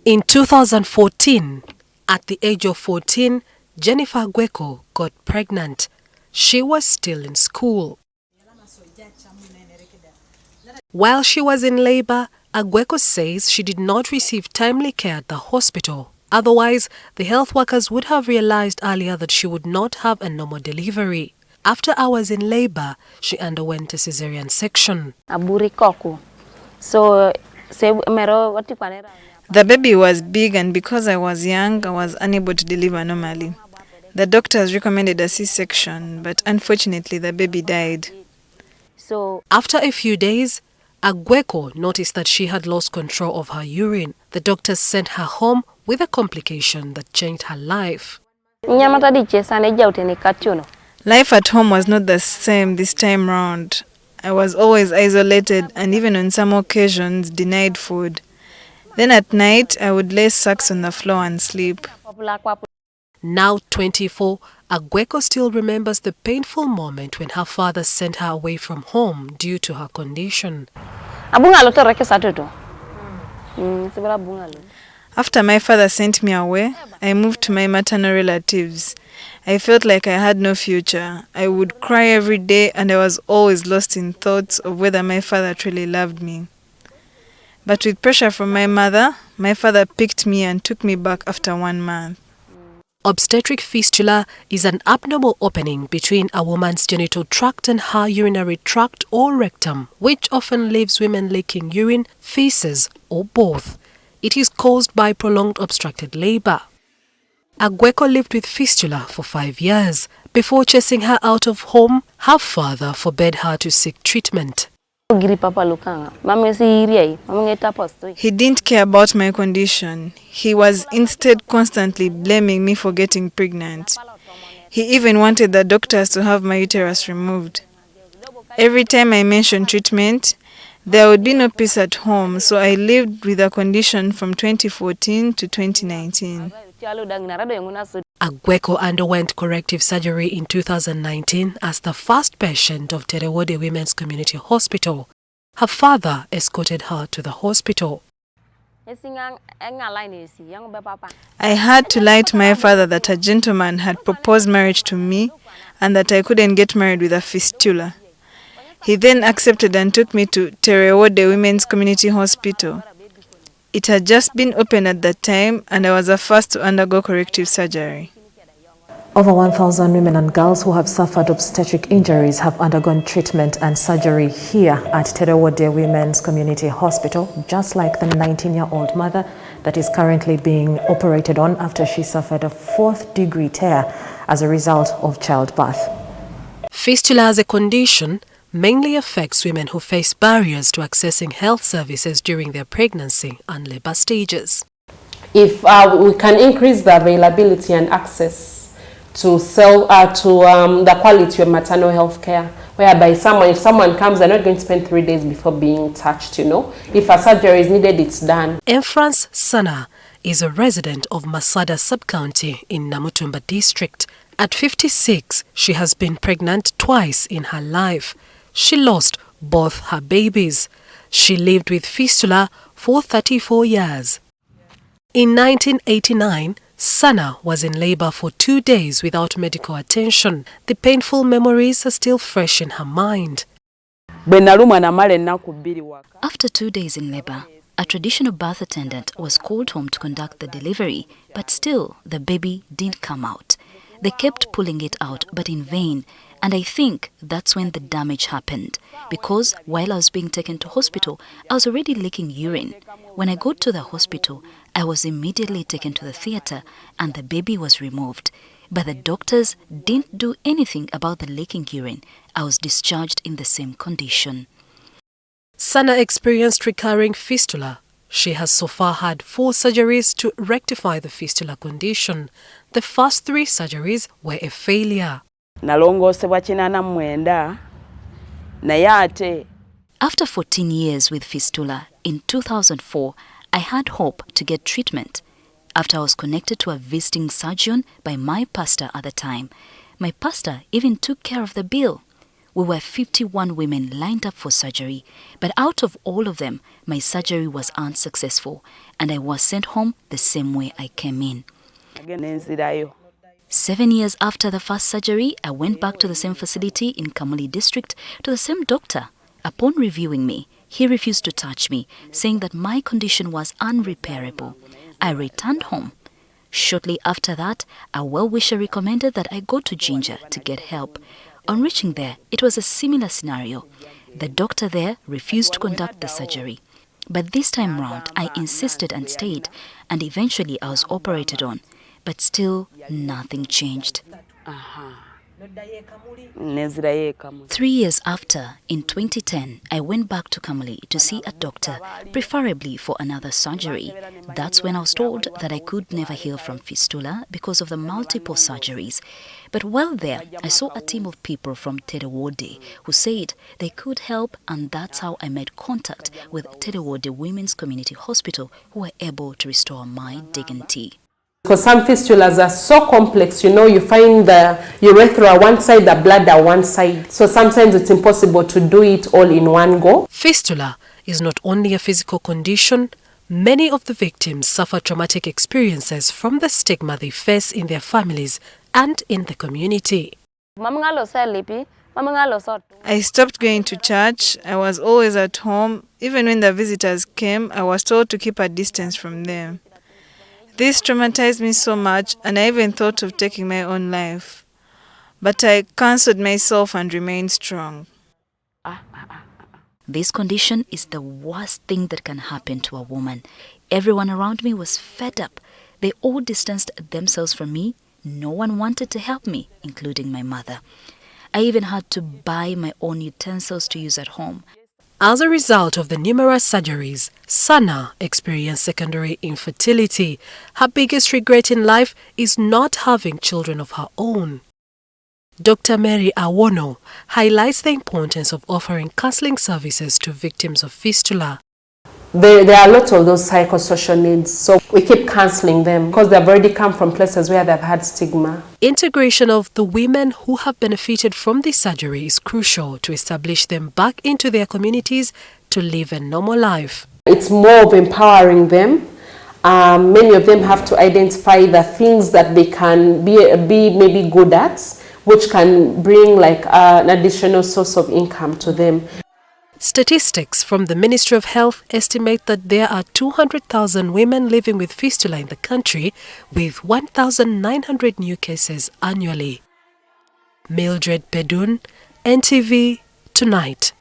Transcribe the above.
In 2014, at the age of 14, Jennifer Agweko got pregnant. She was still in school. While she was in labor, Agweko says she did not receive timely care at the hospital. Otherwise, the health workers would have realized earlier that she would not have a normal delivery. After hours in labor, she underwent a cesarean section. The baby was big, and because I was young, I was unable to deliver normally. The doctors recommended a C-section, but unfortunately the baby died. After a few days, Agweko noticed that she had lost control of her urine. The doctors sent her home with a complication that changed her life. Life at home was not the same this time round. I was always isolated and even on some occasions denied food. Then at night, I would lay sacks on the floor and sleep. Now 24, Agweko still remembers the painful moment when her father sent her away from home due to her condition. After my father sent me away, I moved to my maternal relatives. I felt like I had no future. I would cry every day, and I was always lost in thoughts of whether my father truly loved me. But with pressure from my mother, my father picked me and took me back after 1 month. Obstetric fistula is an abnormal opening between a woman's genital tract and her urinary tract or rectum, which often leaves women leaking urine, feces, or both. It is caused by prolonged obstructed labor. Agweko lived with fistula for 5 years. Before chasing her out of home, her father forbade her to seek treatment. He didn't care about my condition. He was instead constantly blaming me for getting pregnant. He even wanted the doctors to have my uterus removed. Every time I mentioned treatment, there would be no peace at home, so I lived with the condition from 2014 to 2019. Agweko underwent corrective surgery in 2019 as the first patient of Terewode Women's Community Hospital. Her father escorted her to the hospital. I had to lie to my father that a gentleman had proposed marriage to me and that I couldn't get married with a fistula. He then accepted and took me to Terewode Women's Community Hospital. It had just been opened at that time, and I was the first to undergo corrective surgery. Over 1,000 women and girls who have suffered obstetric injuries have undergone treatment and surgery here at Terewode Women's Community Hospital, just like the 19-year-old mother that is currently being operated on after she suffered a 4th-degree tear as a result of childbirth. Fistula as a condition mainly affects women who face barriers to accessing health services during their pregnancy and labor stages. If we can increase the availability and access to the quality of maternal health care, whereby if someone comes, they're not going to spend 3 days before being touched, If a surgery is needed, it's done. Emfrance Sana is a resident of Masada Sub-County in Namutumba District. At 56, she has been pregnant twice in her life. She lost both her babies. She lived with fistula for 34 years. In 1989, Sana was in labor for 2 days without medical attention. The painful memories are still fresh in her mind. After 2 days in labor, a traditional birth attendant was called home to conduct the delivery, but still the baby didn't come out. They kept pulling it out, but in vain. And I think that's when the damage happened, because while I was being taken to hospital, I was already leaking urine. When I got to the hospital, I was immediately taken to the theater and the baby was removed. But the doctors didn't do anything about the leaking urine. I was discharged in the same condition. Sana experienced recurring fistula. She has so far had 4 surgeries to rectify the fistula condition. The first 3 surgeries were a failure. After 14 years with fistula, in 2004, I had hope to get treatment. After I was connected to a visiting surgeon by my pastor at the time, my pastor even took care of the bill. we were 51 women lined up for surgery, but out of all of them, my surgery was unsuccessful and I was sent home the same way I came in. 7 years after the first surgery, I went back to the same facility in Kamuli district to the same doctor. Upon reviewing me, he refused to touch me, saying that my condition was unrepairable. I returned home. Shortly after that, a well-wisher recommended that I go to Ginger to get help. On reaching there, it was a similar scenario. The doctor there refused to conduct the surgery. But this time round, I insisted and stayed, and eventually I was operated on. But still, nothing changed. 3 years after, in 2010, I went back to Kamuli to see a doctor, preferably for another surgery. That's when I was told that I could never heal from fistula because of the multiple surgeries. But while there, I saw a team of people from Tedewode who said they could help, and that's how I made contact with Tedewode Women's Community Hospital, who were able to restore my dignity. Because some fistulas are so complex, you find the urethra one side, the bladder one side. So sometimes it's impossible to do it all in one go. Fistula is not only a physical condition. Many of the victims suffer traumatic experiences from the stigma they face in their families and in the community. I stopped going to church. I was always at home. Even when the visitors came, I was told to keep a distance from them. This traumatized me so much, and I even thought of taking my own life. But I counseled myself and remained strong. This condition is the worst thing that can happen to a woman. Everyone around me was fed up. They all distanced themselves from me. No one wanted to help me, including my mother. I even had to buy my own utensils to use at home. As a result of the numerous surgeries, Sana experienced secondary infertility. Her biggest regret in life is not having children of her own. Dr. Mary Awono highlights the importance of offering counseling services to victims of fistula. There are lots of those psychosocial needs, so we keep counseling them because they've already come from places where they've had stigma. Integration of the women who have benefited from this surgery is crucial to establish them back into their communities to live a normal life. It's more of empowering them. Many of them have to identify the things that they can be maybe good at, which can bring like an additional source of income to them. Statistics from the Ministry of Health estimate that there are 200,000 women living with fistula in the country, with 1,900 new cases annually. Mildred Pedun, NTV Tonight.